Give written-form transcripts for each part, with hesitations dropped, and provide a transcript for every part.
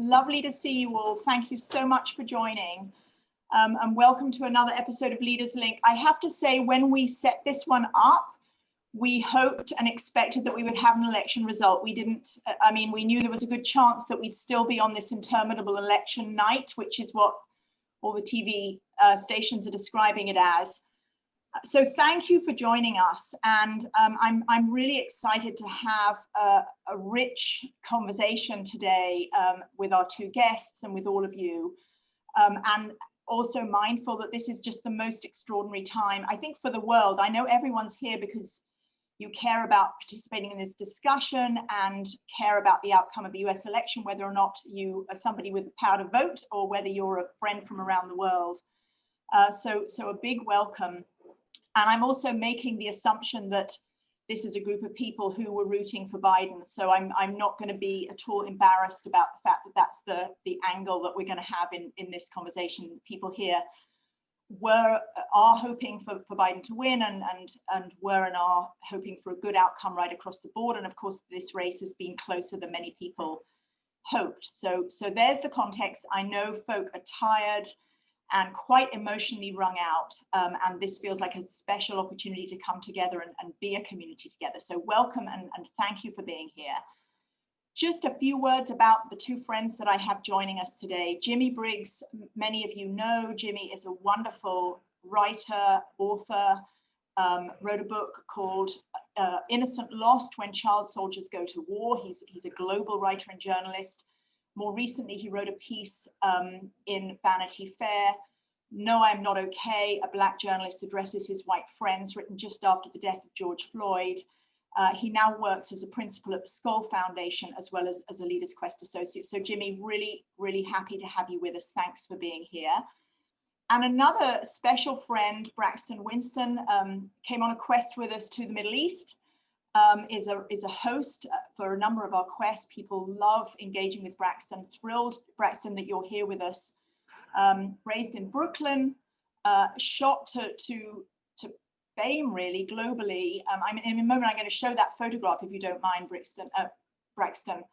Lovely to see you all. Thank you so much for joining. And welcome to another episode of Leaders Link. I have to say, when we set this one up, we hoped and expected that we would have an election result. We didn't, we knew there was a good chance that we'd still be on this interminable election night, which is what all the TV stations are describing it as. So thank you for joining us. And I'm really excited to have a rich conversation today with our two guests and with all of you. And also mindful that this is just the most extraordinary time, I think, for the world. I know everyone's here because you care about participating in this discussion and care about the outcome of the US election, whether or not you are somebody with the power to vote or whether you're a friend from around the world. So a big welcome. And I'm also making the assumption that this is a group of people who were rooting for Biden. So I'm not going to be at all embarrassed about the fact that that's the angle that we're going to have in this conversation. People here are hoping for Biden to win and were and are hoping for a good outcome right across the board. And of course, this race has been closer than many people hoped. So there's the context. I know folk are tired and quite emotionally wrung out. And this feels like a special opportunity to come together and be a community together. So welcome and thank you for being here. Just a few words about the two friends that I have joining us today. Jimmie Briggs, many of you know, Jimmie is a wonderful writer, author, wrote a book called Innocent Lost: When Child Soldiers Go to War. He's a global writer and journalist. More recently, he wrote a piece in Vanity Fair, No, I'm Not Okay, a Black journalist addresses his white friends, written just after the death of George Floyd. He now works as a principal at the Skoll Foundation, as well as a Leaders Quest associate. So Jimmie, really, really happy to have you with us. Thanks for being here. And another special friend, Braxton Winston, came on a quest with us to the Middle East. Is a host for a number of our quests. People love engaging with Braxton. Thrilled, Braxton, that you're here with us. Raised in Brooklyn, shot to fame really globally. In a moment, I'm going to show that photograph, if you don't mind, Braxton.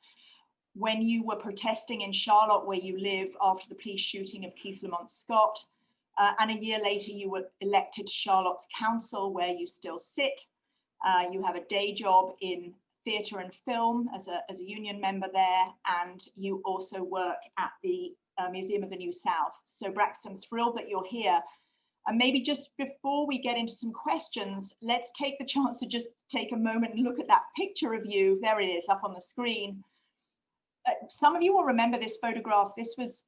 When you were protesting in Charlotte, where you live, after the police shooting of Keith Lamont Scott, and a year later, you were elected to Charlotte's council, where you still sit. You have a day job in theatre and film as a union member there, and you also work at the Museum of the New South. So Braxton, thrilled that you're here. And maybe just before we get into some questions, let's take the chance to just take a moment and look at that picture of you. There it is up on the screen. Some of you will remember this photograph. This was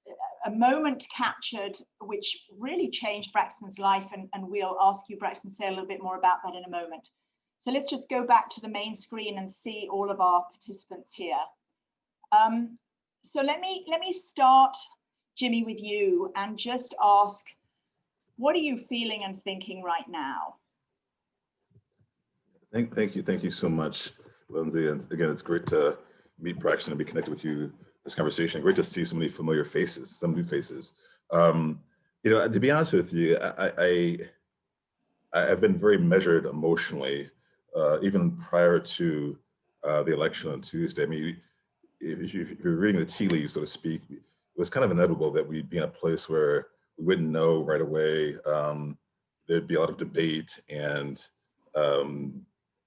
a moment captured which really changed Braxton's life, and we'll ask you, Braxton, to say a little bit more about that in a moment. So let's just go back to the main screen and see all of our participants here. So let me start, Jimmie, with you and just ask, what are you feeling and thinking right now? Thank you so much, Lindsay. And again, it's great to meet Braxton and be connected with you this conversation. Great to see so many familiar faces, some new faces. To be honest with you, I've been very measured emotionally, even prior to the election on Tuesday. I mean, if you're reading the tea leaves, so to speak, it was kind of inevitable that we'd be in a place where we wouldn't know right away. There'd be a lot of debate and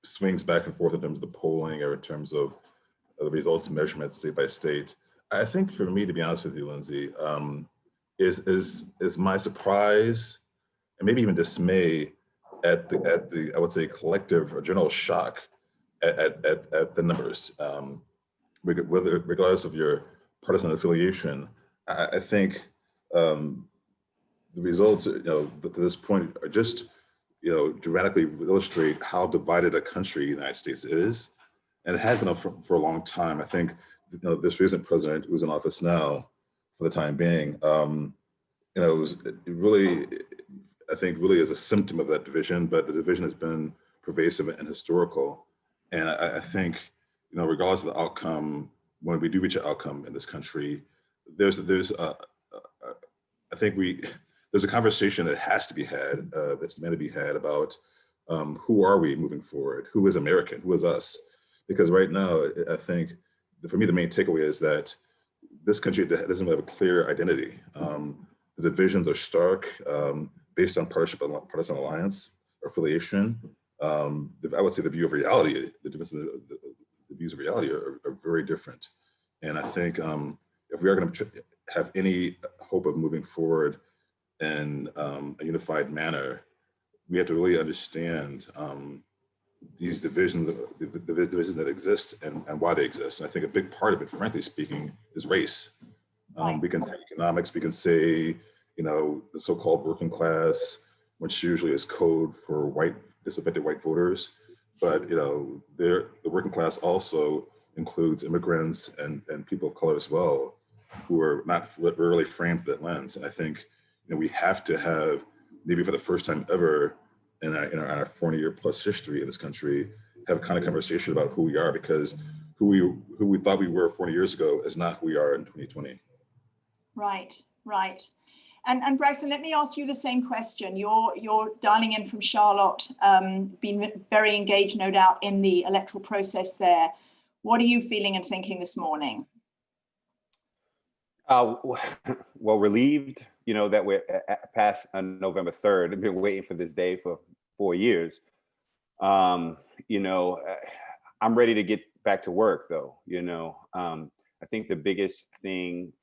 swings back and forth in terms of the polling or in terms of the results measurements state by state. I think for me, to be honest with you, Lindsay, is my surprise and maybe even dismay at the I would say collective or general shock at the numbers, regardless of your partisan affiliation. I think the results, to this point, are just, dramatically illustrate how divided a country the United States is, and it has been for a long time. I think, this recent president who's in office now, for the time being, it really, I think, really is a symptom of that division. But the division has been pervasive and historical, and I think, regardless of the outcome, when we do reach an outcome in this country, there's a conversation that has to be had, that's meant to be had about who are we moving forward? Who is American? Who is us? Because right now, I think, for me, the main takeaway is that this country doesn't have a clear identity. The divisions are stark, based on partisan alliance or affiliation. I would say the view of reality, the difference in the views of reality are very different. And I think if we are going to have any hope of moving forward in a unified manner, we have to really understand these divisions, the divisions that exist and why they exist. And I think a big part of it, frankly speaking, is race. We can say economics, we can say, the so-called working class, which usually is code for disaffected white voters. But the working class also includes immigrants and people of color as well, who are not really framed through that lens. And I think we have to have, maybe for the first time ever in our 40-year plus history in this country, have a kind of conversation about who we are, because who we thought we were 40 years ago is not who we are in 2020. Right. And Braxton, let me ask you the same question. You're dialing in from Charlotte, been very engaged, no doubt, in the electoral process there. What are you feeling and thinking this morning? Well, relieved, that we're past November 3rd. I've been waiting for this day for 4 years. I'm ready to get back to work, though. I think the biggest thing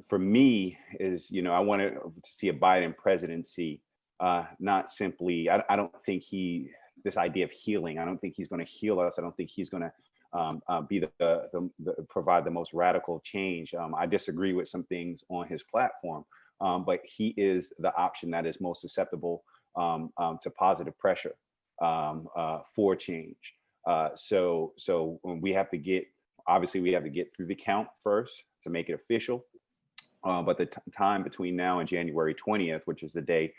for me is, I wanted to see a Biden presidency, not simply, I don't think this idea of healing, I don't think he's going to heal us. I don't think he's going to be provide the most radical change. I disagree with some things on his platform, but he is the option that is most susceptible to positive pressure for change. So we have to get through the count first to make it official. But the time between now and January 20th, which is the day,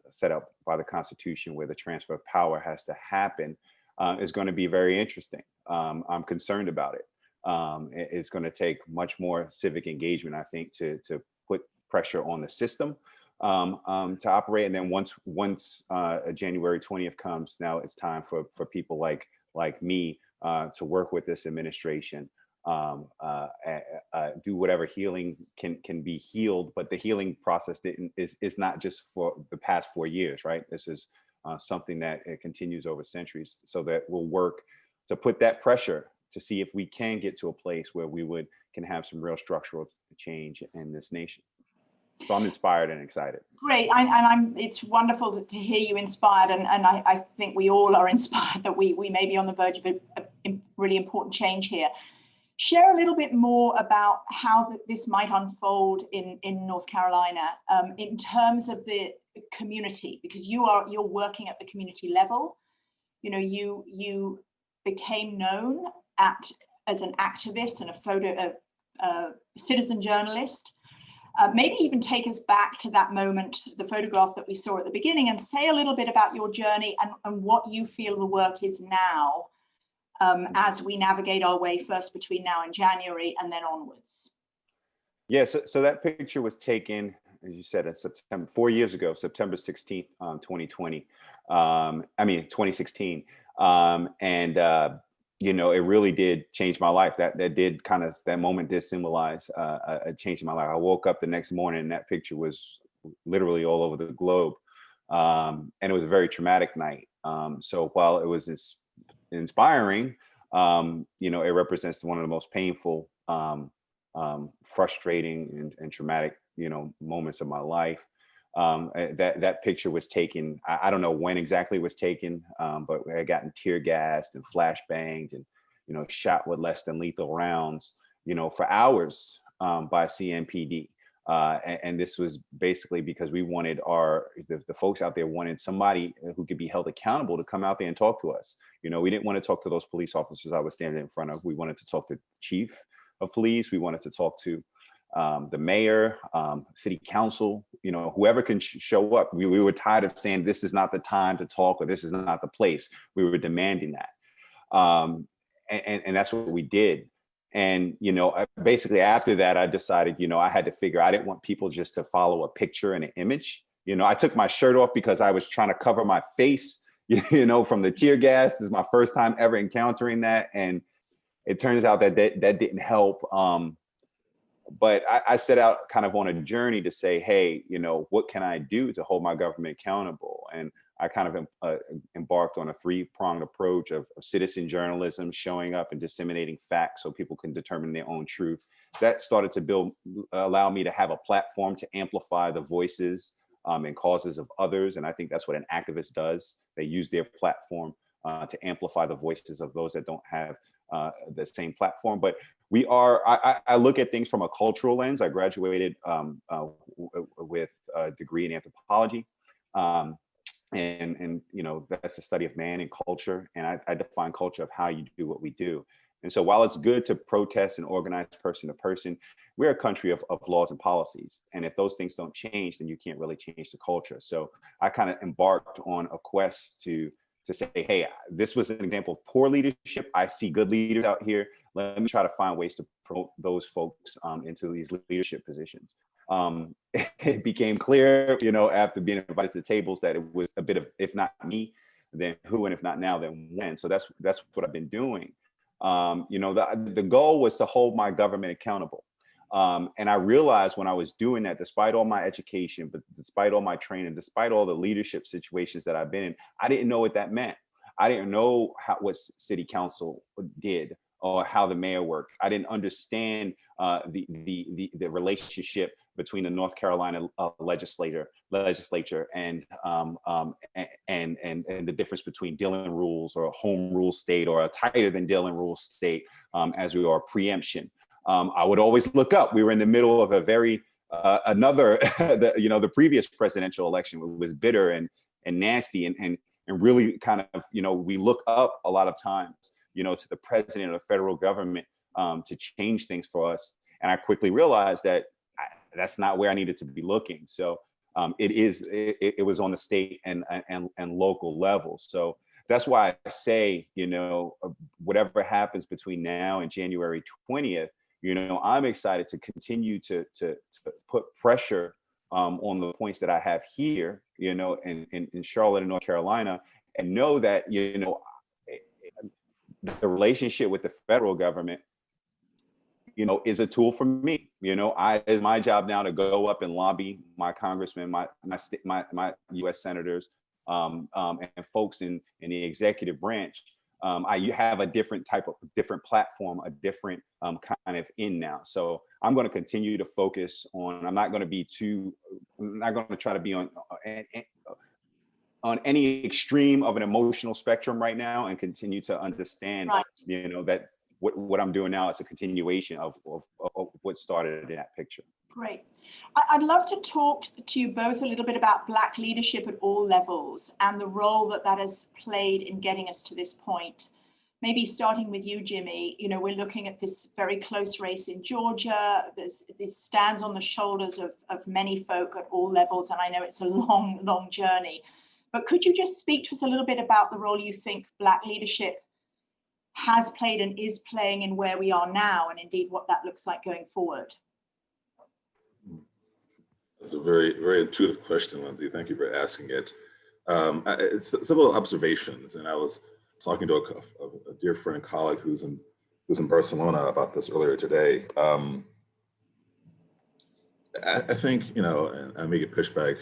set up by the Constitution where the transfer of power has to happen, is going to be very interesting. I'm concerned about it. It's going to take much more civic engagement, I think, to put pressure on the system to operate. And then once January 20th comes, now it's time for people like me to work with this administration. Do whatever healing can be healed, but the healing process is not just for the past 4 years, right? This is something that it continues over centuries, so that we'll work to put that pressure to see if we can get to a place where we can have some real structural change in this nation. So I'm inspired and excited. Great, it's wonderful to hear you inspired, and I think we all are inspired that we may be on the verge of a really important change here. Share a little bit more about how this might unfold in North Carolina in terms of the community, because you're working at the community level. You became known as an activist and a citizen journalist. Maybe even take us back to that moment, the photograph that we saw at the beginning, and say a little bit about your journey and what you feel the work is now. As we navigate our way first between now and January and then onwards. Yeah, so that picture was taken, as you said, in September, 4 years ago, September 16th, 2020. 2016. It really did change my life. That moment did symbolize a change in my life. I woke up the next morning and that picture was literally all over the globe. And it was a very traumatic night. So while it was inspiring, it represents one of the most painful, frustrating and traumatic, moments of my life. That picture was taken, I don't know when exactly it was taken, but I had gotten tear gassed and flashbanged and, shot with less than lethal rounds, for hours by CMPD. And this was basically because we wanted the folks out there wanted somebody who could be held accountable to come out there and talk to us. We didn't want to talk to those police officers I was standing in front of. We wanted to talk to the chief of police. We wanted to talk to the mayor, city council, whoever can show up. We were tired of saying this is not the time to talk or this is not the place. We were demanding that. And that's what we did. And, basically after that, I decided, I had to figure, I didn't want people just to follow a picture and an image. I took my shirt off because I was trying to cover my face, from the tear gas. This is my first time ever encountering that. And it turns out that didn't help. But I set out kind of on a journey to say, hey, what can I do to hold my government accountable? And I kind of embarked on a three-pronged approach of citizen journalism, showing up and disseminating facts so people can determine their own truth. That started to allow me to have a platform to amplify the voices and causes of others. And I think that's what an activist does. They use their platform to amplify the voices of those that don't have the same platform. But I look at things from a cultural lens. I graduated with a degree in anthropology. And that's the study of man and culture. And I define culture of how you do what we do. And so while it's good to protest and organize person to person, we're a country of laws and policies. And if those things don't change, then you can't really change the culture. So I kind of embarked on a quest to say, hey, this was an example of poor leadership. I see good leaders out here. Let me try to find ways to promote those folks into these leadership positions. It became clear, after being invited to tables, that it was a bit of, if not me, then who, and if not now, then when. So that's what I've been doing. The goal was to hold my government accountable. And I realized when I was doing that, despite all my education, but despite all my training, despite all the leadership situations that I've been in, I didn't know what that meant. I didn't know what city council did or how the mayor worked. I didn't understand the relationship between the North Carolina legislature and the difference between Dillon rules or a home rule state or a tighter than Dillon rule state as we are preemption. I would always look up. We were in the middle of a very the previous presidential election was bitter and nasty and really kind of we look up a lot of times to the president of the federal government to change things for us. And I quickly realized that that's not where I needed to be looking. So it was on the state and local level. So that's why I say, whatever happens between now and January 20th, I'm excited to continue to put pressure on the points that I have here, in Charlotte and North Carolina, and know that, the relationship with the federal government, is a tool for me. It's my job now to go up and lobby my congressmen, my U.S. senators, and folks in the executive branch. I have a different platform, a different kind of in now. So I'm going to continue to focus on. I'm not going to try to be on any extreme of an emotional spectrum right now, and continue to understand, right, that what I'm doing now is a continuation of what started in that picture. Great. I'd love to talk to you both a little bit about Black leadership at all levels and the role that has played in getting us to this point. Maybe starting with you, Jimmie. We're looking at this very close race in Georgia. This stands on the shoulders of many folk at all levels, and I know it's a long, long journey. But could you just speak to us a little bit about the role you think Black leadership has played and is playing in where we are now, and indeed what that looks like going forward? That's a very, very intuitive question, Lindsay. Thank you for asking it. It's several observations, and I was talking to a dear friend and colleague who's in Barcelona about this earlier today. I think, and I may get pushback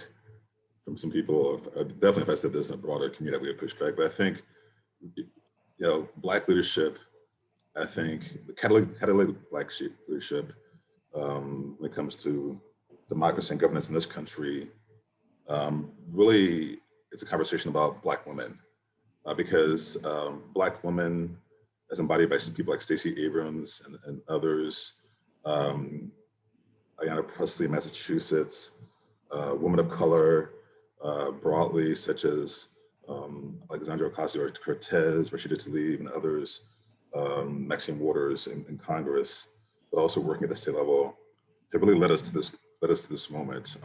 from some people. Definitely, if I said this in a broader community, we would pushback. But I think, Black leadership, I think the catalytic Black leadership, when it comes to democracy and governance in this country, really, it's a conversation about Black women, because Black women, as embodied by people like Stacey Abrams and others, Ayanna Pressley, Massachusetts, women of color broadly, such as Alexandria Ocasio-Cortez, Rashida Tlaib, and others, Maxine Waters in Congress, but also working at the state level, have really led us to this moment.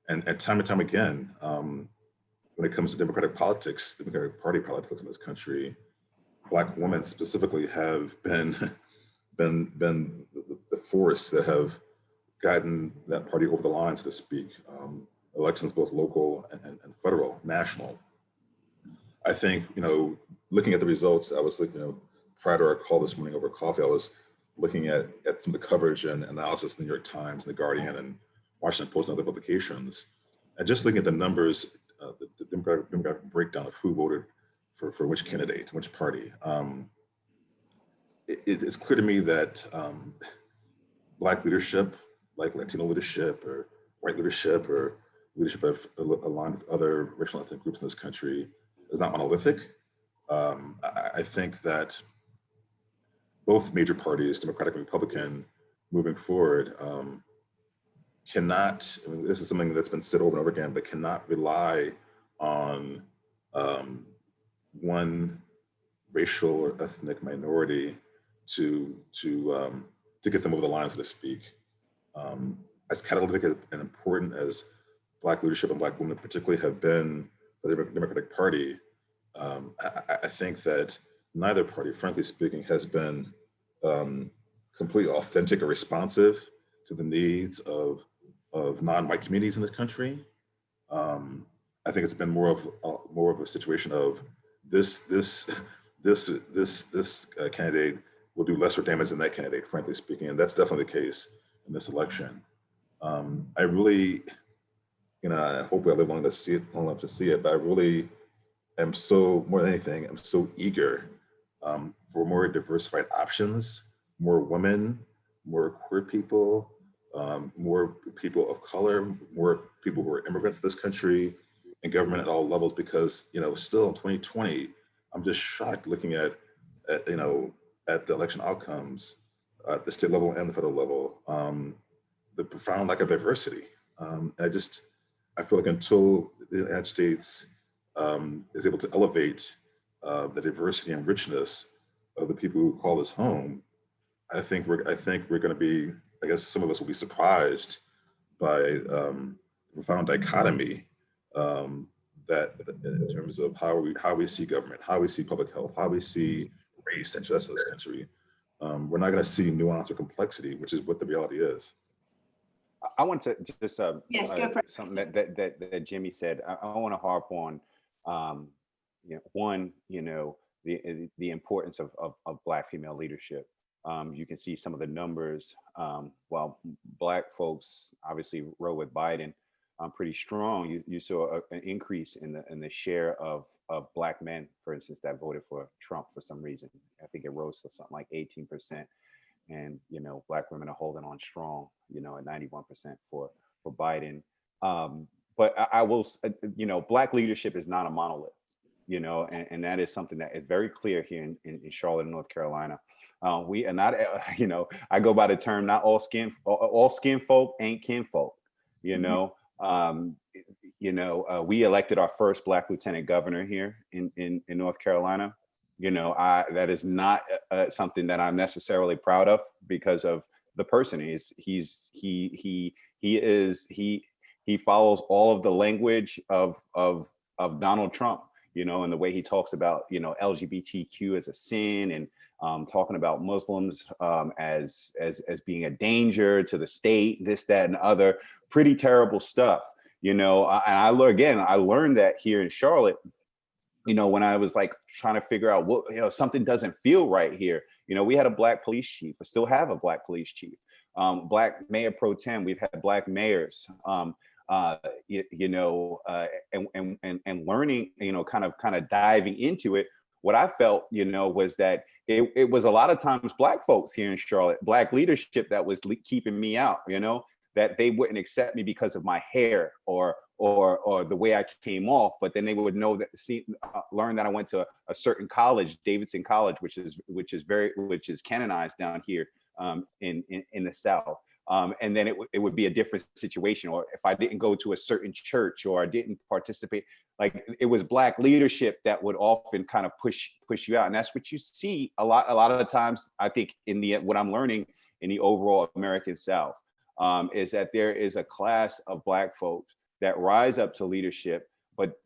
And time again, when it comes to Democratic politics, Democratic Party politics in this country, Black women specifically have been the force that have gotten that party over the line, so to speak. Elections, both local and federal, national. I think, looking at the results, I was prior to our call this morning over coffee, I was looking at some of the coverage and analysis in the New York Times and the Guardian and Washington Post and other publications, and just looking at the numbers, the demographic breakdown of who voted for which candidate, which party. It's clear to me that Black leadership, like Latino leadership or white leadership or leadership aligned with other racial and ethnic groups in this country, is not monolithic. I think that both major parties, Democratic and Republican, moving forward, cannot, I mean, this is something that's been said over and over again, but cannot rely on one racial or ethnic minority to get them over the line, so to speak. As catalytic and important as Black leadership and Black women particularly have been for the Democratic Party, I think that neither party, frankly speaking, has been completely authentic or responsive to the needs of non-white communities in this country. I think it's been more of a situation of this candidate will do lesser damage than that candidate, frankly speaking, and that's definitely the case in this election. I really, I hope I live long enough to see it, but I really am so, more than anything, I'm so eager for more diversified options, more women, more queer people, more people of color, more people who are immigrants to this country, and government at all levels, because, still in 2020, I'm just shocked looking at the election outcomes at the state level and the federal level, the profound lack of diversity. I feel like until the United States is able to elevate the diversity and richness of the people who call this home, I think we're going to be, I guess some of us will be surprised by the profound dichotomy that in terms of how we see government, how we see public health, how we see race and justice in this country. We're not going to see nuance or complexity, which is what the reality is. I want to just yes, go for it. Something that Jimmie said. I want to harp on one, the importance of Black female leadership. You can see some of the numbers. While Black folks obviously rode with Biden pretty strong, you saw an increase in the share of Black men, for instance, that voted for Trump for some reason. I think it rose to something like 18%. And, Black women are holding on strong, at 91% for Biden. But I will, Black leadership is not a monolith, and that is something that is very clear here in Charlotte, North Carolina. We are not, I go by the term, not all skin folk ain't kinfolk, we elected our first Black lieutenant governor here in North Carolina. That is not something that I'm necessarily proud of because of the person. He follows all of the language of Donald Trump, and the way he talks about, LGBTQ as a sin, and talking about Muslims as being a danger to the state, this, that, and other pretty terrible stuff, and I learned that here in Charlotte. When I was like trying to figure out what, something doesn't feel right here. We had a Black police chief, but still have a Black police chief, Black mayor pro tem. We've had Black mayors, and learning, kind of diving into it. What I felt, was that it was a lot of times Black folks here in Charlotte, Black leadership that was keeping me out, that they wouldn't accept me because of my hair or the way I came off, but then they would know that, learn that I went to a certain college, Davidson College, which is canonized down here in the South. And then it would be a different situation. Or if I didn't go to a certain church or I didn't participate, like it was Black leadership that would often kind of push you out. And that's what you see a lot of the times, I think, what I'm learning in the overall American South, is that there is a class of Black folks that rise up to leadership, but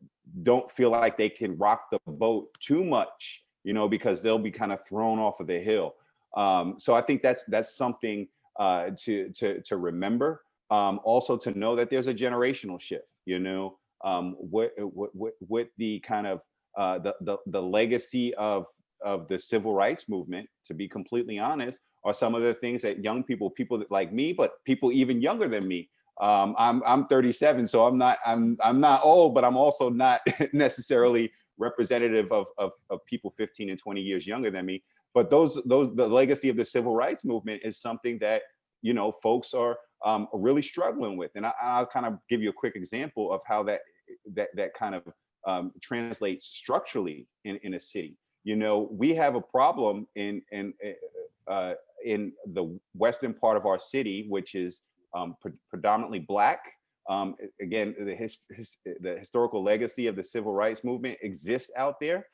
don't feel like they can rock the boat too much, because they'll be kind of thrown off of the hill. So I think that's something to remember. Also to know that there's a generational shift, what the kind of the legacy of of the civil rights movement, to be completely honest, are some of the things that young people like me, but people even younger than me. I'm 37, so I'm not old, but I'm also not necessarily representative of people 15 and 20 years younger than me. But the legacy of the civil rights movement is something that, you know, folks are really struggling with. And I'll kind of give you a quick example of how that kind of translates structurally in a city. You know, we have a problem in the western part of our city, which is predominantly Black. Again, the historical legacy of the civil rights movement exists out there,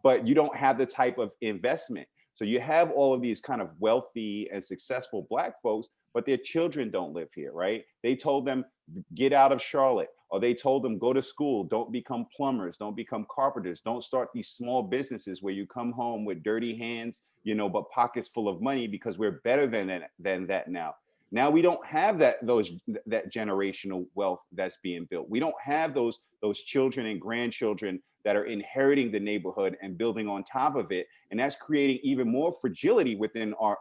but you don't have the type of investment. So you have all of these kind of wealthy and successful Black folks, but their children don't live here, right? They told them, get out of Charlotte, or they told them, go to school, don't become plumbers, don't become carpenters, don't start these small businesses where you come home with dirty hands, you know, but pockets full of money, because we're better than that now. Now we don't have that generational wealth that's being built. We don't have those children and grandchildren that are inheriting the neighborhood and building on top of it, and that's creating even more fragility within our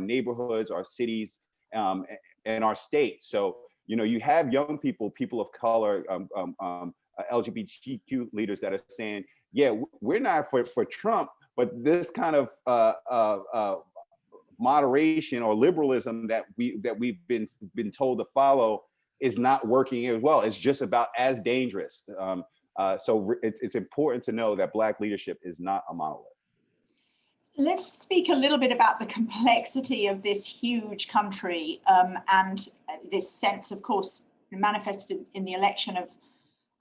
neighborhoods, our cities, and our state. So, you know, you have young people of color, LGBTQ leaders that are saying, yeah, we're not for Trump, but this kind of moderation or liberalism that we've been told to follow is not working as well. It's just about as dangerous. So it's important to know that Black leadership is not a monolith. Let's speak a little bit about the complexity of this huge country, and this sense, of course, manifested in the election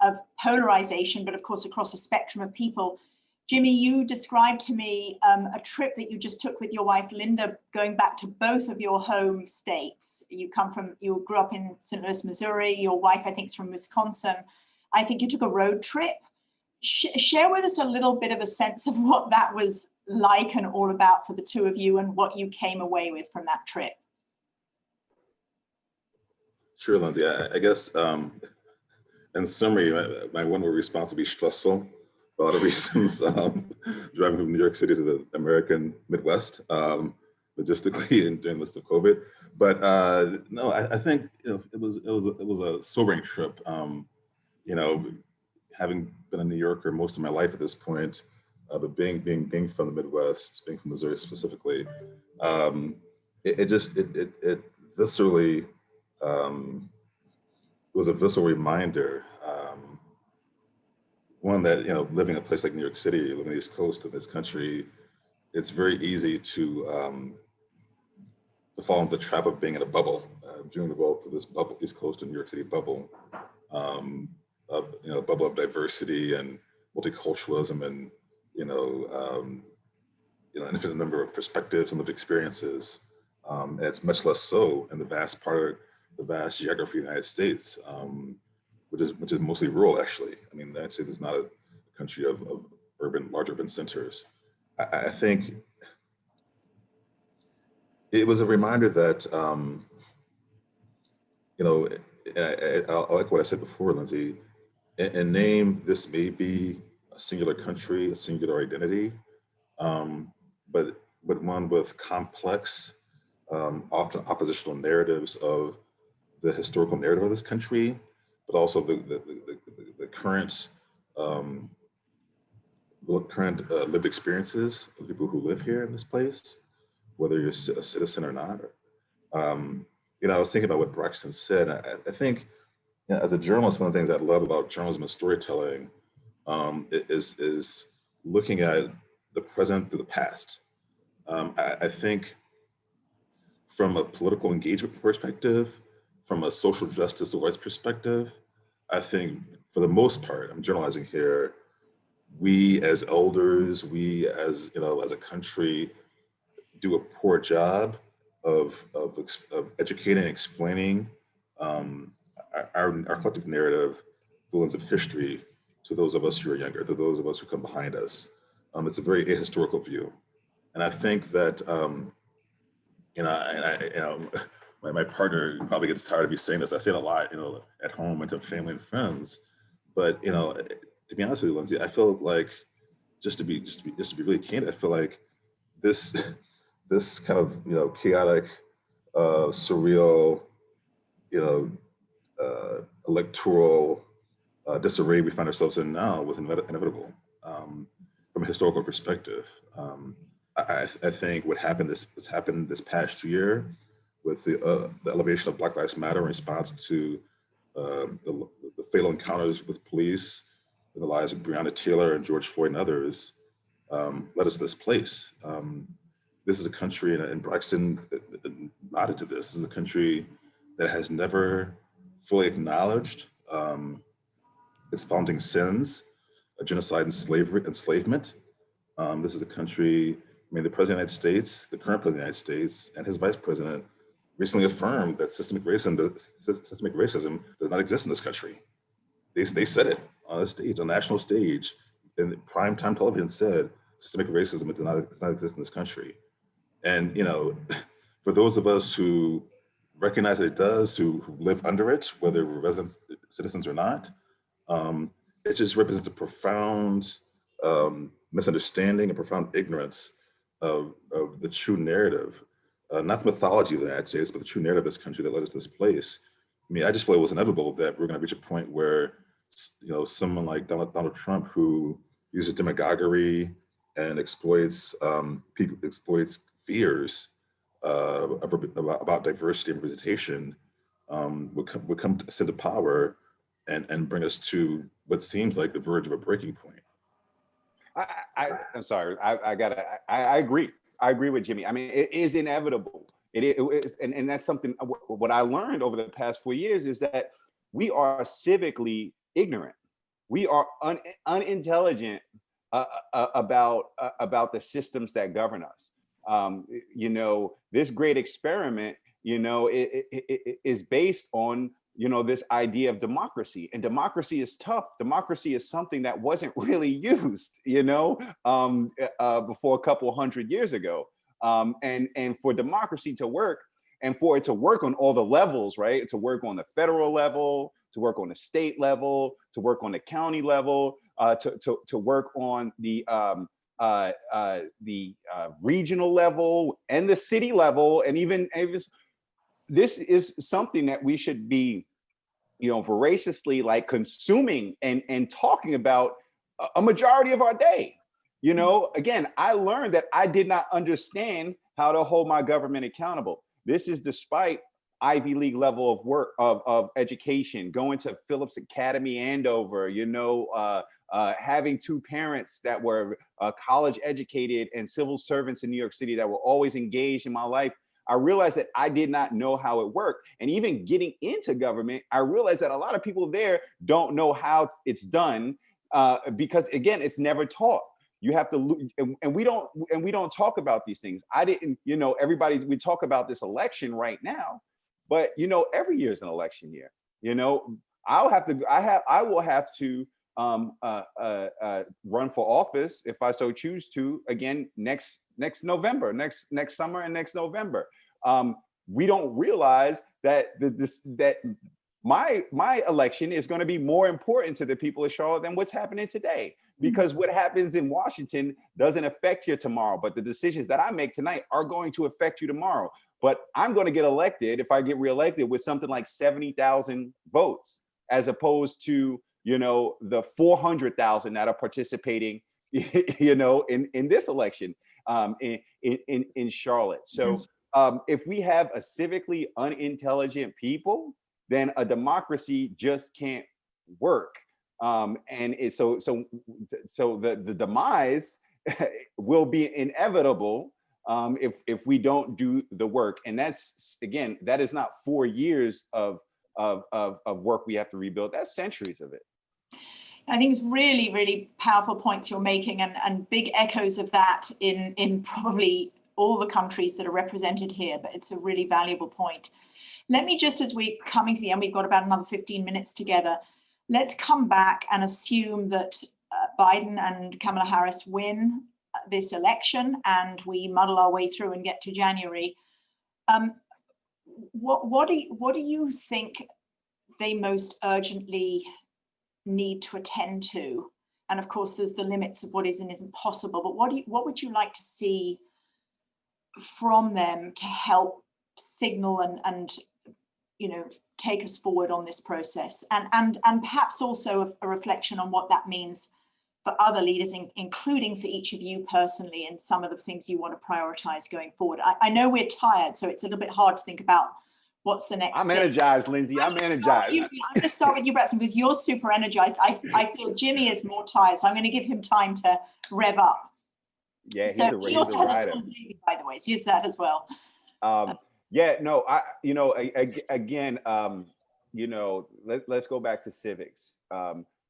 of polarization, but of course across a spectrum of people. Jimmie, you described to me a trip that you just took with your wife, Linda, going back to both of your home states. You grew up in St. Louis, Missouri. Your wife, I think, is from Wisconsin. I think you took a road trip. Share with us a little bit of a sense of what that was like and all about for the two of you, and what you came away with from that trip. Sure, Lindsay. I guess in summary, my one-word response would be stressful. For a lot of reasons, driving from New York City to the American Midwest, logistically during the midst of COVID. But no, I think, you know, it was a sobering trip. You know, having been a New Yorker most of my life at this point, but being from the Midwest, being from Missouri specifically, it viscerally was a visceral reminder. One that, you know, living in a place like New York City, living on the East Coast of this country, it's very easy to fall into the trap of being in a bubble, during the world for this bubble, East Coast and New York City bubble, bubble of diversity and multiculturalism, and an infinite number of perspectives and lived experiences. And it's much less so in the vast geography of the United States. Which is mostly rural, actually. I mean, the United States is not a country of large urban centers. I think it was a reminder that, I like what I said before, Lindsay. In name, this may be a singular country, a singular identity, but one with complex, often oppositional narratives of the historical narrative of this country, but also the current lived experiences of people who live here in this place, whether you're a citizen or not. I was thinking about what Braxton said. I think, as a journalist, one of the things I love about journalism and storytelling is looking at the present through the past. I think from a political engagement perspective, from a social justice civil rights perspective, I think for the most part, I'm generalizing here, we as elders, we as a country, do a poor job of educating and explaining our collective narrative, the lens of history, to those of us who are younger, to those of us who come behind us. It's a very ahistorical view, and I think that my partner probably gets tired of me saying this. I say it a lot, at home and to family and friends. But to be honest with you, Lindsay, I feel like just to be really candid, I feel like this kind of chaotic, surreal, electoral disarray we find ourselves in now was inevitable from a historical perspective. I think what happened this past year with the elevation of Black Lives Matter in response to the fatal encounters with police in the lives of Breonna Taylor and George Floyd and others led us to this place. This is a country, and Braxton nodded to this, is a country that has never fully acknowledged its founding sins, genocide and enslavement. This is a country, the President of the United States, the current President of the United States, and his Vice President recently affirmed that systemic racism does not exist in this country. They said it on a stage, on a national stage, in primetime television said, systemic racism does not exist in this country. And, for those of us who recognize that it does, who live under it, whether we're resident citizens or not, it just represents a profound misunderstanding, a profound ignorance of the true narrative, not the mythology of the United States, but the true narrative of this country that led us to this place. I just feel it was inevitable that we're going to reach a point where, someone like Donald Trump, who uses demagoguery and exploits fears about diversity and representation, would come to ascend to power and bring us to what seems like the verge of a breaking point. I'm sorry. I agree. I agree with Jimmy. It is inevitable. It is, and that's something. What I learned over the past 4 years is that we are civically ignorant. We are unintelligent about the systems that govern us. This great experiment, it is based on this idea of democracy, and democracy is tough. Democracy is something that wasn't really used, before a couple 100 years ago. And for democracy to work, and for it to work on all the levels, right? To work on the federal level, to work on the state level, to work on the county level, to work on the regional level and the city level, and even this is something that we should be, voraciously consuming and talking about a majority of our day. Again, I learned that I did not understand how to hold my government accountable. This is despite Ivy League level of work, of education, going to Phillips Academy, Andover, having two parents that were college educated and civil servants in New York City that were always engaged in my life. I realized that I did not know how it worked. And even getting into government, I realized that a lot of people there don't know how it's done because, again, it's never taught. You have to, and we don't talk about these things. I didn't, everybody, we talk about this election right now, but every year is an election year. I will have to run for office if I so choose to again next November, next summer and next November. We don't realize that that my election is going to be more important to the people of Charlotte than what's happening today, because what happens in Washington doesn't affect you tomorrow, but the decisions that I make tonight are going to affect you tomorrow. But I'm going to get elected, if I get reelected, with something like 70,000 votes, as opposed to the 400,000 that are participating, in this election, in Charlotte. So if we have a civically unintelligent people, then a democracy just can't work. And so the demise will be inevitable if we don't do the work. And that's, again, that is not 4 years of work we have to rebuild. That's centuries of it. I think it's really, really powerful points you're making, and big echoes of that in probably all the countries that are represented here, but it's a really valuable point. Let me just, as we're coming to the end, we've got about another 15 minutes together. Let's come back and assume that Biden and Kamala Harris win this election and we muddle our way through and get to January. What do you think they most urgently need to attend to And of course, there's the limits of what is and isn't possible. But what would you like to see from them to help signal and take us forward on this process, and perhaps also a reflection on what that means for other leaders, including for each of you personally, and some of the things you want to prioritize going forward. I know we're tired, so it's a little bit hard to think about what's the next I'm thing. energized, Lindsay. I'm energized. I'm going to start with you, Braxton, because you're super energized. I feel Jimmie is more tired, so I'm going to give him time to rev up. Yeah, so he also has a small baby, by the way, so here's that as well. Yeah, no, again, let's go back to civics.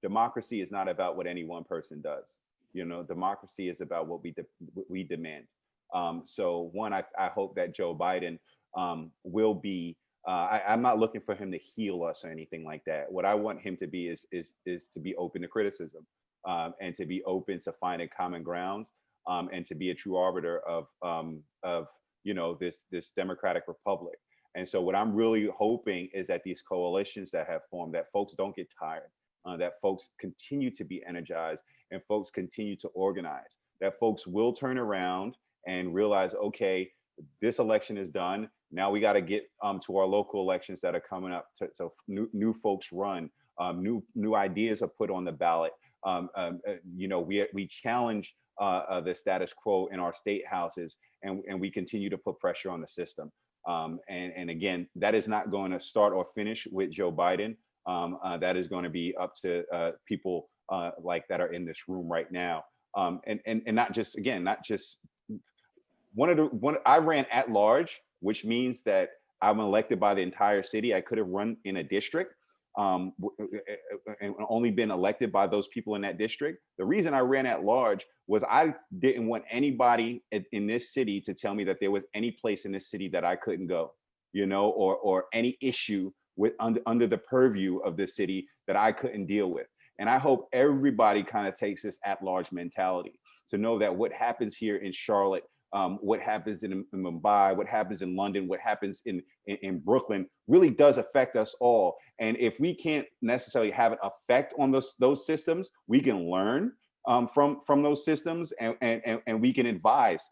Democracy is not about what any one person does. Democracy is about what we demand. So one, I hope that Joe Biden will be. I'm not looking for him to heal us or anything like that. What I want him to be is to be open to criticism, and to be open to finding common grounds, and to be a true arbiter of this democratic republic. And so what I'm really hoping is that these coalitions that have formed, that folks don't get tired, that folks continue to be energized, and folks continue to organize, that folks will turn around and realize, okay, this election is done. Now we got to get to our local elections that are coming up. So new folks run, new ideas are put on the ballot. We challenge the status quo in our state houses, and we continue to put pressure on the system. And again, that is not going to start or finish with Joe Biden. That is going to be up to people like that are in this room right now. And not just I ran at large, which means that I'm elected by the entire city. I could have run in a district and only been elected by those people in that district. The reason I ran at large was I didn't want anybody in this city to tell me that there was any place in this city that I couldn't go, or any issue with under the purview of the city that I couldn't deal with. And I hope everybody kind of takes this at large mentality to know that what happens here in Charlotte, what happens in Mumbai, what happens in London, what happens in Brooklyn really does affect us all. And if we can't necessarily have an effect on those systems, we can learn from those systems, and we can advise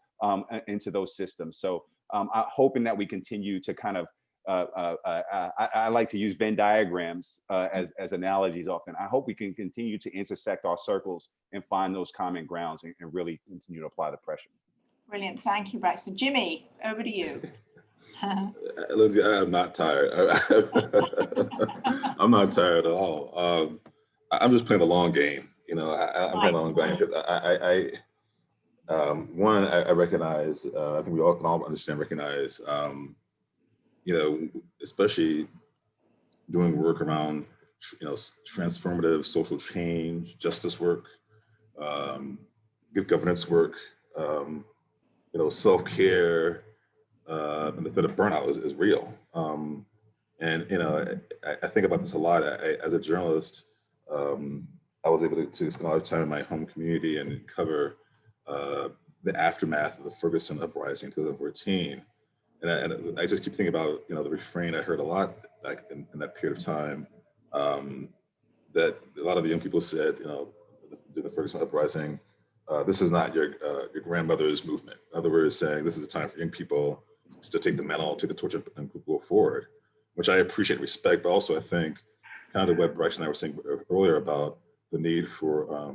into those systems. So I'm hoping that we continue to kind of, I like to use Venn diagrams as analogies often. I hope we can continue to intersect our circles and find those common grounds and really continue to apply the pressure. Brilliant. Thank you, Braxton. Jimmie, over to you. Lindsay, I am not tired. I'm not tired at all. I'm just playing the long game. I'm playing the long game because I recognize, I think we all can recognize, especially doing work around, transformative social change, justice work, good governance work, self-care, and the bit of burnout is real. I think about this a lot. As a journalist, I was able to spend a lot of time in my home community and cover the aftermath of the Ferguson uprising in 2014. And I just keep thinking about, the refrain I heard a lot back in that period of time, that a lot of the young people said, during the Ferguson uprising, this is not your grandmother's movement. In other words, saying this is a time for young people to take the mantle, take the torch, and go forward, which I appreciate, respect, but also I think kind of what Braxton and I were saying earlier about the need for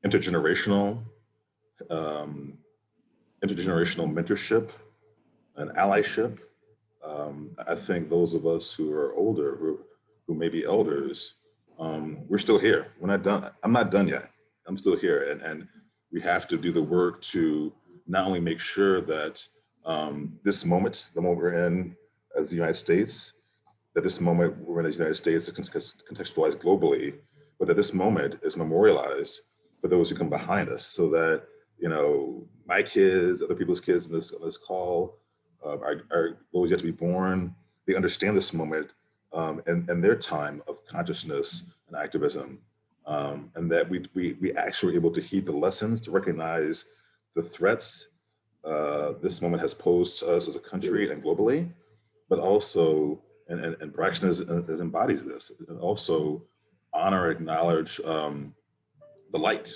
intergenerational mentorship and allyship. I think those of us who are older, who may be elders, we're still here. We're not done. I'm not done yet. I'm still here, and we have to do the work to not only make sure that this moment, the moment we're in as the United States, that this moment we're in as the United States is contextualized globally, but that this moment is memorialized for those who come behind us, so that my kids, other people's kids on this call, are those yet to be born, they understand this moment and their time of consciousness and activism. And that we actually were able to heed the lessons, to recognize the threats this moment has posed to us as a country and globally, but also, and Braxton embodies this, and also honor, acknowledge the light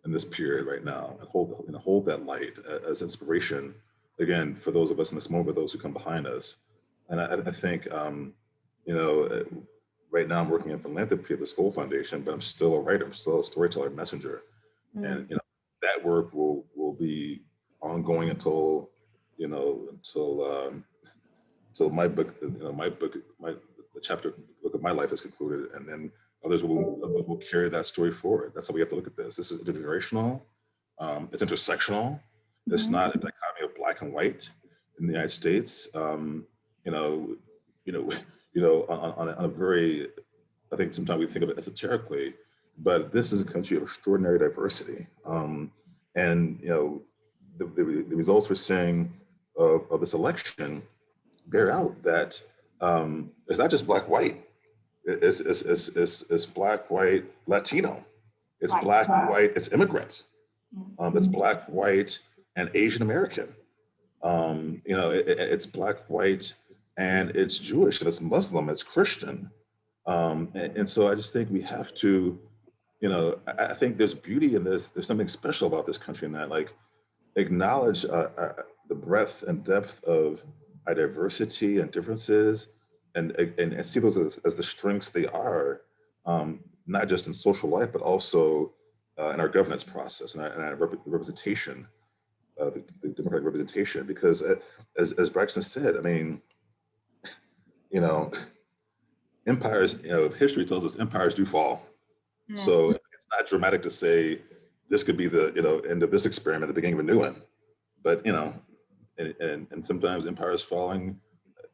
in this period right now, and hold that light as inspiration, again, for those of us in this moment, those who come behind us. And I think, you know, right now I'm working in philanthropy at the Skoll Foundation, but I'm still a writer, I'm still a storyteller, messenger. And, you know, that work will be ongoing until, you know, until my book, you know, the chapter book of my life is concluded, and then others will carry that story forward. That's how we have to look at this. This is intergenerational. It's intersectional. It's not a dichotomy of black and white in the United States. You know, on a very, I think sometimes we think of it esoterically, but this is a country of extraordinary diversity. And you know, the results we're seeing of this election bear out that it's not just black white. It's black, white, Latino. It's black, white, it's immigrants. It's black, white, and Asian American. You know, it's black, white, and it's Jewish, and it's Muslim, it's Christian. And so I just think we have to, you know, I think there's beauty in this. There's something special about this country in that, like, acknowledge the breadth and depth of our diversity and differences, and see those as the strengths they are, not just in social life, but also in our governance process and our representation, the democratic representation. Because as Braxton said, I mean, you know, empires, you know, history tells us empires do fall. So it's not dramatic to say this could be the, you know, end of this experiment, the beginning of a new one. But, you know, and sometimes empires falling,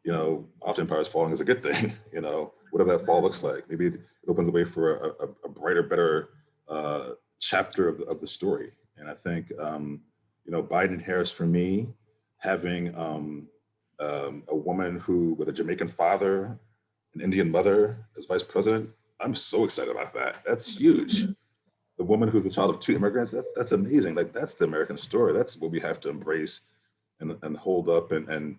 you know, often empires falling is a good thing, you know, whatever that fall looks like. Maybe it opens the way for a brighter, better chapter of the story. And I think, you know, Biden and Harris, for me, having a woman who, with a Jamaican father, an Indian mother as vice president, I'm so excited about that. That's huge. The woman who's the child of two immigrants, that's amazing. Like, that's the American story. That's what we have to embrace and hold up. And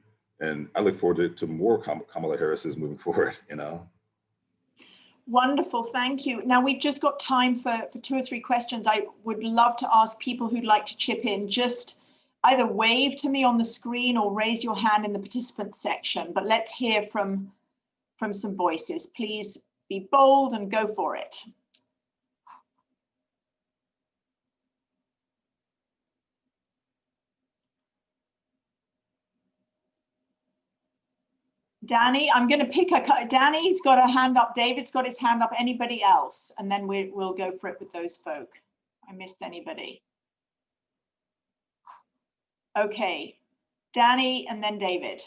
I look forward to more Kamala Harris's moving forward, you know. Wonderful, thank you. Now we've just got time for 2 or 3 questions. I would love to ask people who'd like to chip in, just either wave to me on the screen or raise your hand in the participants section, but let's hear from some voices. Please be bold and go for it. Danny, I'm going to pick Danny's got a hand up. David's got his hand up. Anybody else? And then we'll go for it with those folk. I missed anybody. Okay, Danny and then David.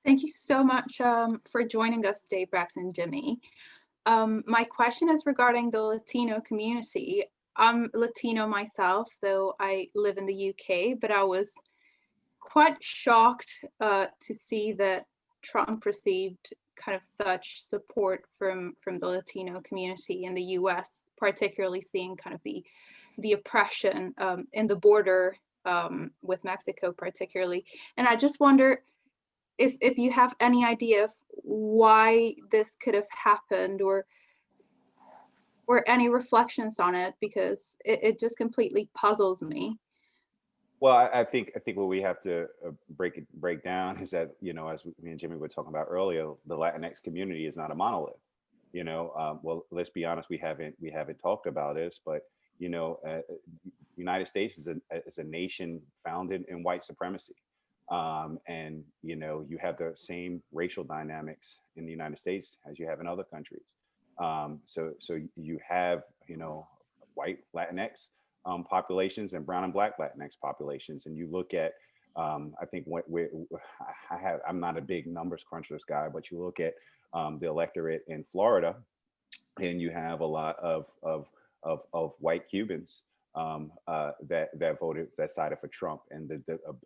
Thank you so much for joining us today, Braxton Jimmie. My question is regarding the Latino community. I'm Latino myself, though I live in the UK, but I was quite shocked to see that Trump received kind of such support from the Latino community in the US, particularly seeing kind of the oppression in the border with Mexico particularly. And I just wonder if you have any idea of why this could have happened, or any reflections on it, because it just completely puzzles me. Well, I think what we have to break down is that, you know, as me and Jimmy were talking about earlier, the Latinx community is not a monolith. You know, well, let's be honest, we haven't talked about this, but, you know, United States is a nation founded in white supremacy. And, you know, you have the same racial dynamics in the United States as you have in other countries. So you have, you know, white Latinx populations and brown and black Latinx populations. And you look at, I think I'm not a big numbers crunchers guy, but you look at the electorate in Florida, and you have a lot of white Cubans that voted, that sided for Trump. And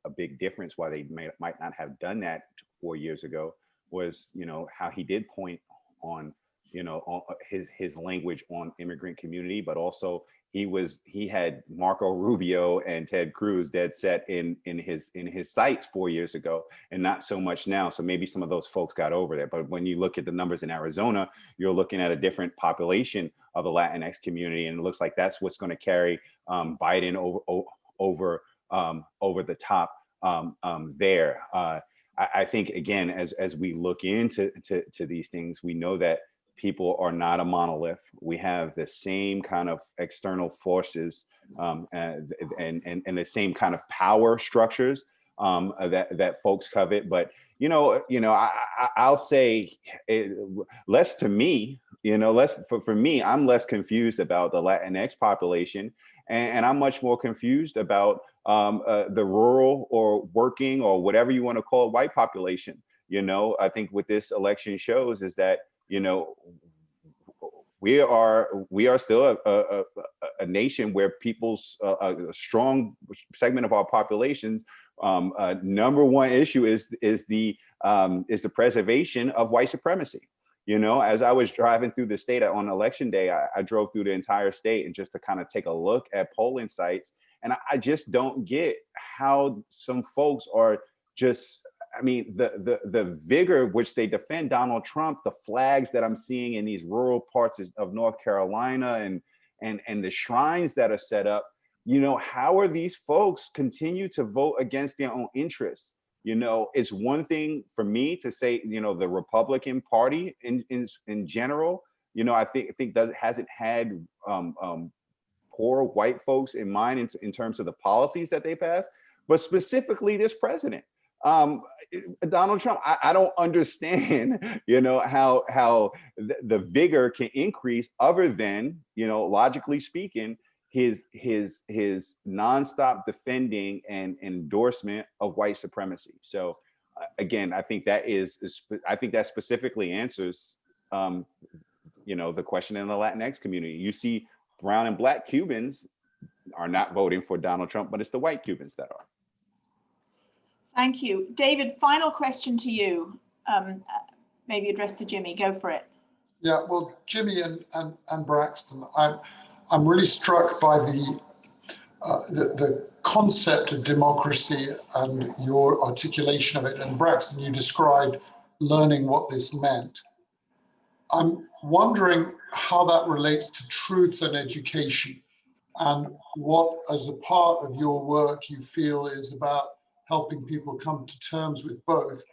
a big difference why they might not have done that 4 years ago was, you know, how he did point on, you know, on his language on immigrant community, but also he had Marco Rubio and Ted Cruz dead set in his sights 4 years ago, and not so much now. So maybe some of those folks got over there. But when you look at the numbers in Arizona, you're looking at a different population of the Latinx community, and it looks like that's what's going to carry Biden over the top there. I think, again, as we look into these things, we know that people are not a monolith. We have the same kind of external forces and the same kind of power structures that folks covet. But I'll say less to me. Less for me. I'm less confused about the Latinx population, and I'm much more confused about the rural or working or whatever you want to call it white population. I think what this election shows is that we are still a nation where people's a strong segment of our population number one issue is the preservation of white supremacy. As I was driving through the state on election day, I drove through the entire state and just to kind of take a look at polling sites, and I just don't get how some folks are just. I mean, the vigor which they defend Donald Trump, the flags that I'm seeing in these rural parts of North Carolina and the shrines that are set up, how are these folks continue to vote against their own interests? It's one thing for me to say, the Republican Party in general, I think hasn't had poor white folks in mind in terms of the policies that they pass, but specifically this president. Donald Trump, I don't understand, how the vigor can increase other than, logically speaking, his nonstop defending and endorsement of white supremacy. So again, I think that specifically answers, the question in the Latinx community. You see brown and black Cubans are not voting for Donald Trump, but it's the white Cubans that are. Thank you. David, final question to you, maybe addressed to Jimmie. Go for it. Yeah, well, Jimmie and Braxton, I'm really struck by the concept of democracy and your articulation of it. And Braxton, you described learning what this meant. I'm wondering how that relates to truth and education, and what, as a part of your work, you feel is about helping people come to terms with both,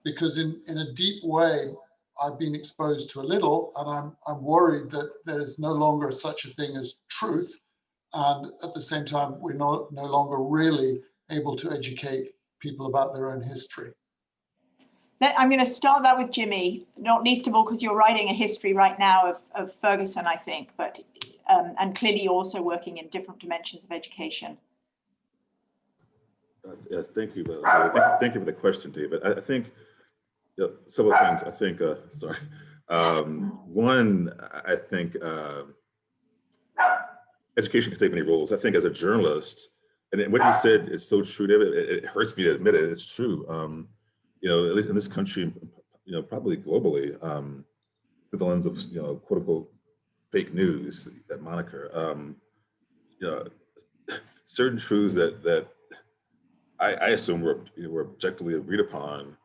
because in a deep way, I've been exposed to a little, and I'm worried that there is no longer such a thing as truth, and at the same time, we're no longer really able to educate people about their own history. I'm going to start that with Jimmie, not least of all because you're writing a history right now of Ferguson, I think, but and clearly you're also working in different dimensions of education. Yes, thank you. Thank you for the question, David. I think several things. I think, one, I think education can take many roles. I think as a journalist, and what you said is so true, David. It hurts me to admit it. It's true. At least in this country, probably globally, through the lens of quote unquote fake news, that moniker. Certain truths that I assume were objectively agreed upon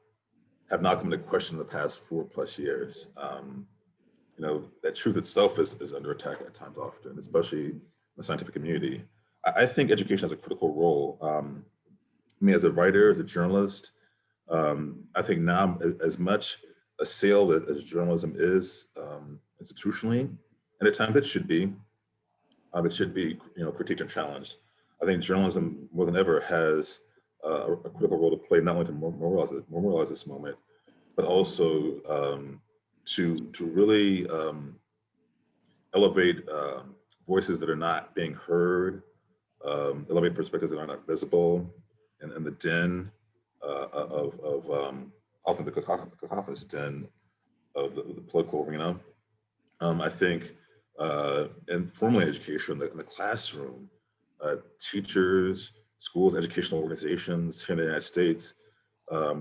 have not come into question in the past 4+ years. That truth itself is under attack at times often, especially in the scientific community. I think education has a critical role. As a writer, as a journalist, I think now as much assailed as journalism is institutionally, and at times it should be critiqued and challenged. I think journalism more than ever has a critical role to play, not only to memorialize this moment, but also to really elevate voices that are not being heard, elevate perspectives that are not visible, and the den of often the cacophonous den of the political arena. I think in formal education, in the classroom, teachers, schools, educational organizations here in the United States,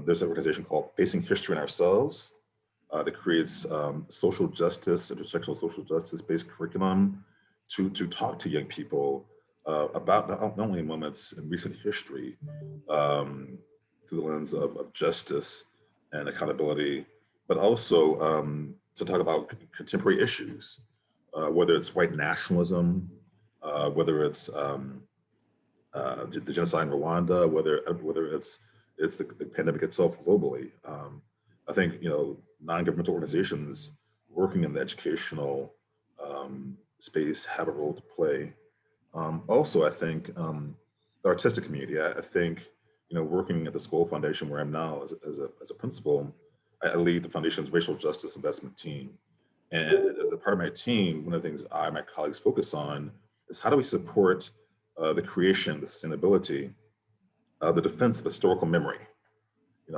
there's an organization called Facing History and Ourselves that creates social justice, intersectional social justice-based curriculum to talk to young people about not only moments in recent history through the lens of justice and accountability, but also to talk about contemporary issues, whether it's white nationalism, whether it's the genocide in Rwanda, whether it's the pandemic itself globally. I think, non-governmental organizations working in the educational space have a role to play. Also, I think the artistic community. I think, working at the Skoll Foundation, where I'm now as a principal, I lead the foundation's racial justice investment team. And as a part of my team, one of the things I and my colleagues focus on is how do we support the creation, the sustainability, the defense of historical memory.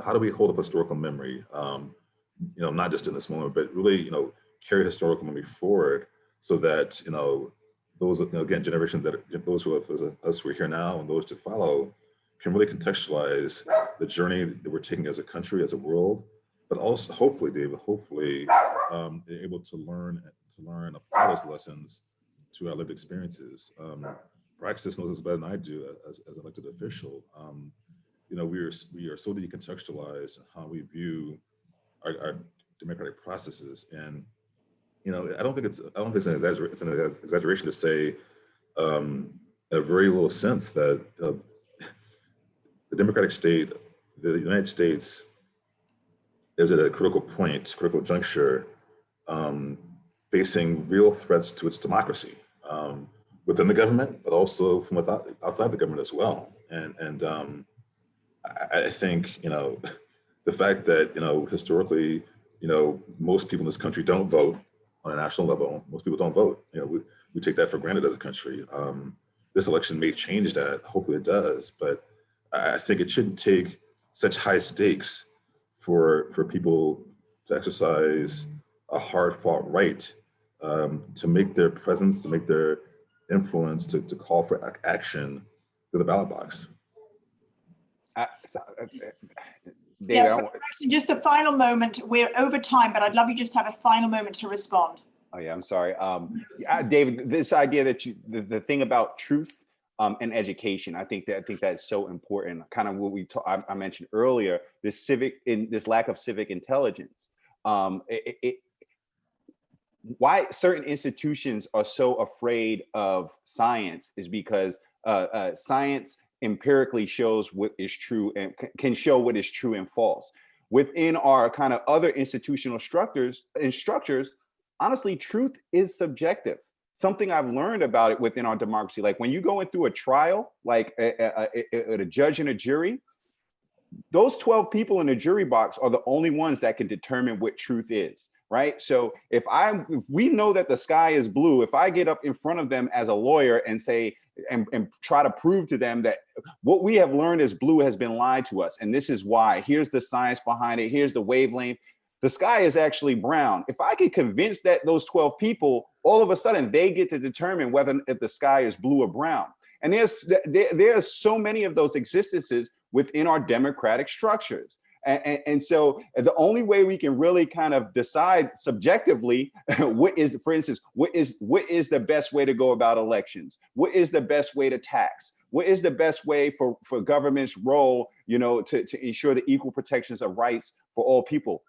How do we hold up historical memory? Not just in this moment, but really, carry historical memory forward, so that those again generations those who have us who are here now and those to follow can really contextualize the journey that we're taking as a country, as a world, but also hopefully, David, they're able to learn and apply those lessons to our lived experiences. Praxis knows this better than I do as an elected official. We are so decontextualized in how we view our democratic processes, and I don't think it's an exaggeration to say, in a very little sense, that the democratic state, the United States, is at a critical juncture, facing real threats to its democracy, within the government, but also from outside the government as well. And I think, the fact that, historically, most people in this country don't vote on a national level. Most people don't vote. We take that for granted as a country. This election may change that. Hopefully it does. But I think it shouldn't take such high stakes for people to exercise a hard-fought right, to make their presence, to make their influence, to call for action through the ballot box. David, Braxton, just a final moment. We're over time, but I'd love you just to have a final moment to respond. Oh yeah, I'm sorry. David, this idea that the thing about truth and education, I think that's so important. Kind of what I mentioned earlier, this lack of civic intelligence. Why certain institutions are so afraid of science is because science empirically shows what is true and can show what is true and false. Within our kind of other institutional structures, honestly, truth is subjective. Something I've learned about it within our democracy, like when you go through a trial, like a judge and a jury, those 12 people in the jury box are the only ones that can determine what truth is, right? So if we know that the sky is blue, if I get up in front of them as a lawyer and say, and try to prove to them that what we have learned as blue has been lied to us, and this is why, here's the science behind it, here's the wavelength, the sky is actually brown. If I can convince that those 12 people, all of a sudden they get to determine whether if the sky is blue or brown. And there's so many of those existences within our democratic structures. And so the only way we can really kind of decide subjectively what is the best way to go about elections? What is the best way to tax? What is the best way for government's role, to ensure the equal protections of rights for all people?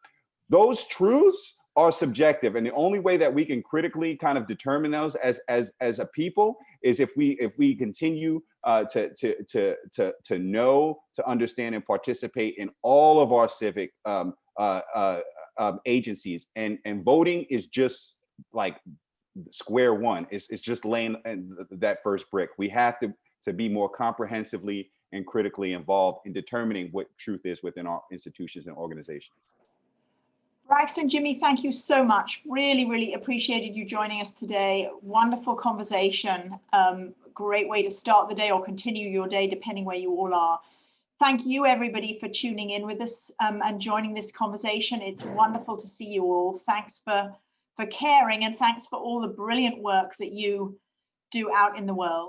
Those truths are subjective, and the only way that we can critically kind of determine those as a people is if we continue to know, to understand, and participate in all of our civic agencies. And voting is just like square one. It's just laying that first brick. We have to be more comprehensively and critically involved in determining what truth is within our institutions and organizations. Braxton, Jimmie, thank you so much. Really, really appreciated you joining us today. Wonderful conversation. Great way to start the day or continue your day, depending where you all are. Thank you, everybody, for tuning in with us and joining this conversation. It's wonderful to see you all. Thanks for caring, and thanks for all the brilliant work that you do out in the world.